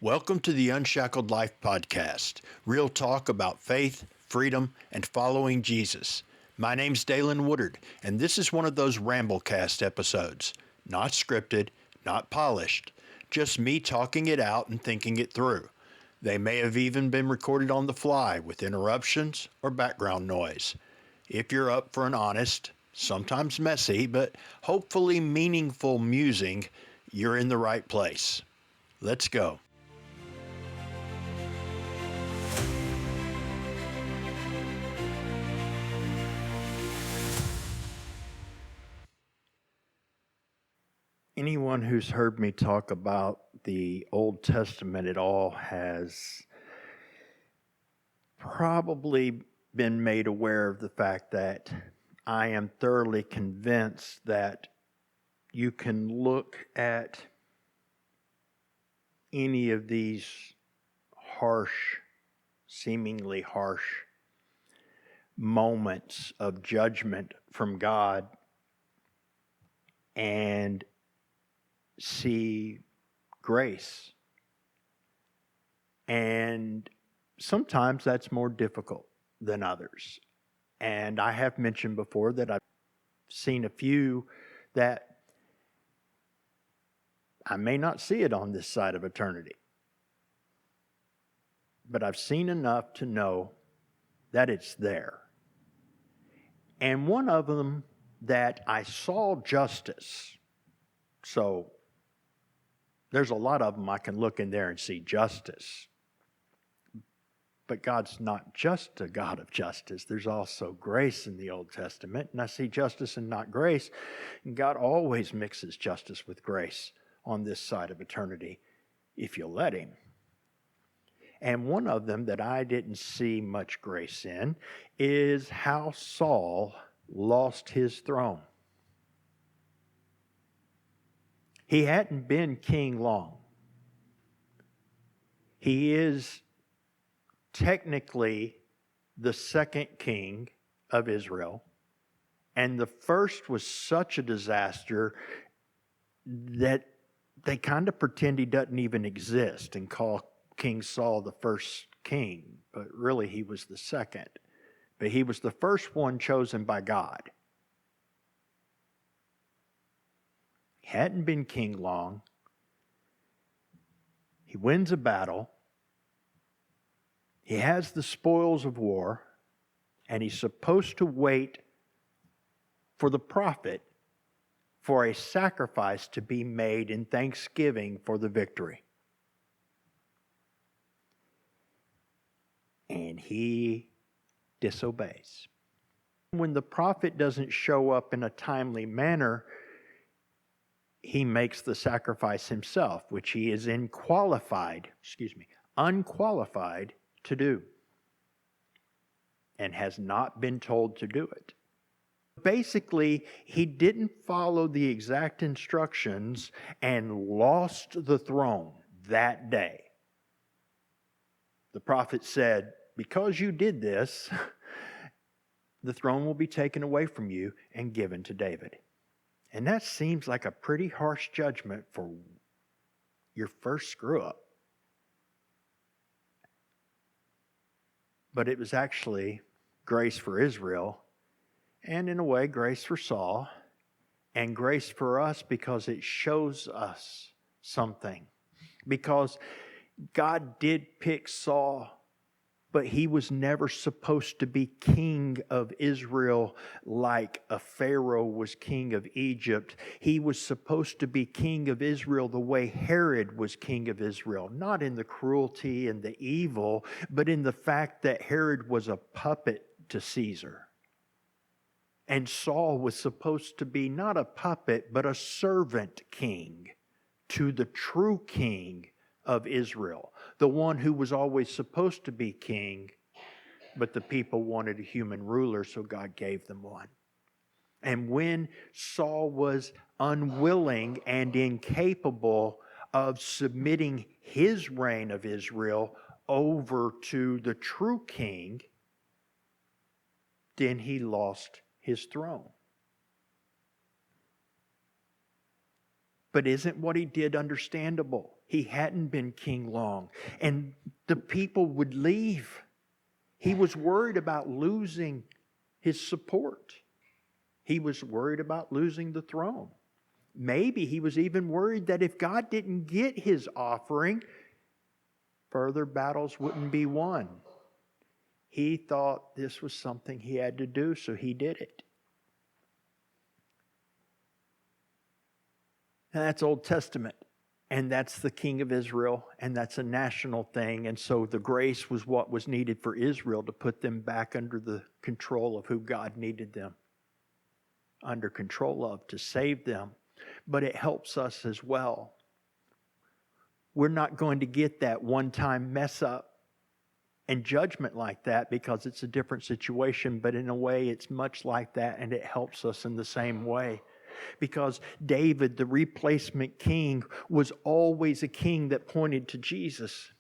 Welcome to the Unshackled Life podcast, real talk about faith, freedom, and following Jesus. My name's Dalen Woodard, and this is one of those Ramblecast episodes. Not scripted, not polished, just me talking it out and thinking it through. They may have even been recorded on the fly with interruptions or background noise. If you're up for an honest, sometimes messy, but hopefully meaningful musing, you're in the right place. Let's go. Anyone who's heard me talk about the Old Testament at all has probably been made aware of the fact that I am thoroughly convinced that you can look at any of these seemingly harsh moments of judgment from God and see grace. And sometimes that's more difficult than others. And I have mentioned before that I've seen a few that I may not see it on this side of eternity. But I've seen enough to know that it's there. And one of them that I saw justice. So there's a lot of them I can look in there and see justice. But God's not just a God of justice. There's also grace in the Old Testament. And I see justice and not grace. And God always mixes justice with grace on this side of eternity, if you let Him. And one of them that I didn't see much grace in is how Saul lost his throne. He hadn't been king long. He is technically the second king of Israel. And the first was such a disaster that they kind of pretend he doesn't even exist and call King Saul the first king. But really he was the second. But he was the first one chosen by God. Hadn't been king long. He wins a battle. He has the spoils of war. And he's supposed to wait for the prophet for a sacrifice to be made in thanksgiving for the victory. And he disobeys. When the prophet doesn't show up in a timely manner, he makes the sacrifice himself, which he is unqualified to do, and has not been told to do it. Basically, he didn't follow the exact instructions and lost the throne that day. The prophet said, because you did this, the throne will be taken away from you and given to David. And that seems like a pretty harsh judgment for your first screw up. But it was actually grace for Israel, and in a way, grace for Saul, and grace for us because it shows us something. Because God did pick Saul, but he was never supposed to be king of Israel like a Pharaoh was king of Egypt. He was supposed to be king of Israel the way Herod was king of Israel. Not in the cruelty and the evil, but in the fact that Herod was a puppet to Caesar. And Saul was supposed to be not a puppet, but a servant king to the true king of Israel, the one who was always supposed to be king, but the people wanted a human ruler, so God gave them one. And when Saul was unwilling and incapable of submitting his reign of Israel over to the true king, then he lost his throne. But isn't what he did understandable? He hadn't been king long, and the people would leave. He was worried about losing his support. He was worried about losing the throne. Maybe he was even worried that if God didn't get his offering, further battles wouldn't be won. He thought this was something he had to do, so he did it. And that's Old Testament. And that's the king of Israel, and that's a national thing. And so the grace was what was needed for Israel to put them back under the control of who God needed them under control of, to save them. But it helps us as well. We're not going to get that one-time mess up and judgment like that because it's a different situation, but in a way it's much like that, and it helps us in the same way. Because David, the replacement king, was always a king that pointed to Jesus.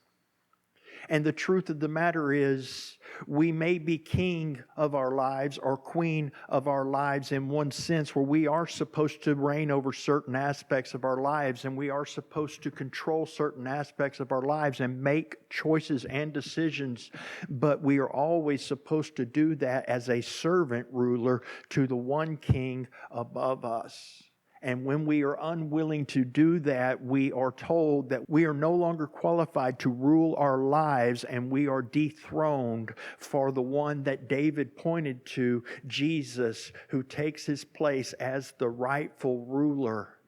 And the truth of the matter is, we may be king of our lives or queen of our lives in one sense, where we are supposed to reign over certain aspects of our lives, and we are supposed to control certain aspects of our lives and make choices and decisions. But we are always supposed to do that as a servant ruler to the one king above us. And when we are unwilling to do that, we are told that we are no longer qualified to rule our lives, and we are dethroned for the one that David pointed to, Jesus, who takes his place as the rightful ruler.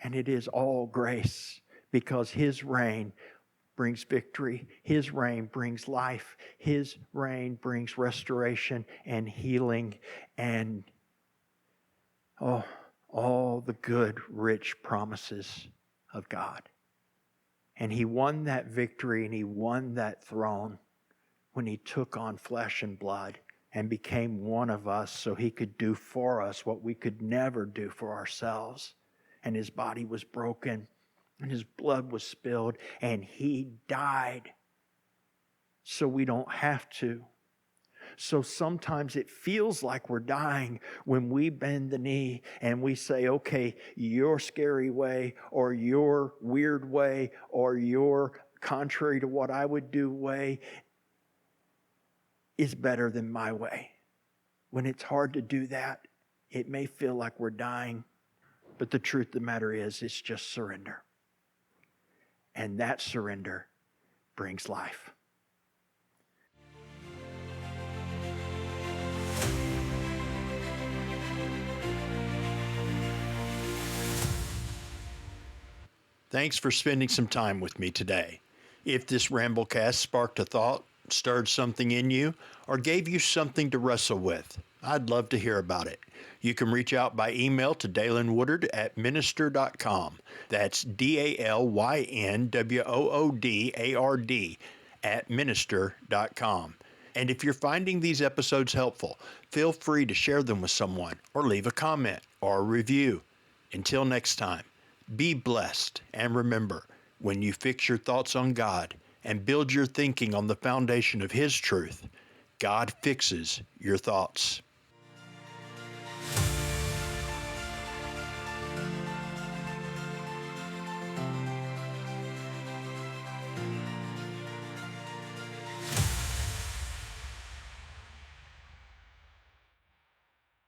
And it is all grace, because his reign brings victory. His reign brings life. His reign brings restoration and healing and all the good, rich promises of God. And he won that victory, and he won that throne when he took on flesh and blood and became one of us, so he could do for us what we could never do for ourselves. And his body was broken, and his blood was spilled, and he died so we don't have to. So sometimes it feels like we're dying when we bend the knee and we say, okay, your scary way, or your weird way, or your contrary to what I would do way is better than my way. When it's hard to do that, it may feel like we're dying, but the truth of the matter is, it's just surrender. And that surrender brings life. Thanks for spending some time with me today. If this Ramblecast sparked a thought, stirred something in you, or gave you something to wrestle with, I'd love to hear about it. You can reach out by email to dalynwoodard@minister.com. That's DALYNWOODARD @minister.com. And if you're finding these episodes helpful, feel free to share them with someone, or leave a comment or a review. Until next time, be blessed, and remember, when you fix your thoughts on God and build your thinking on the foundation of His truth, God fixes your thoughts.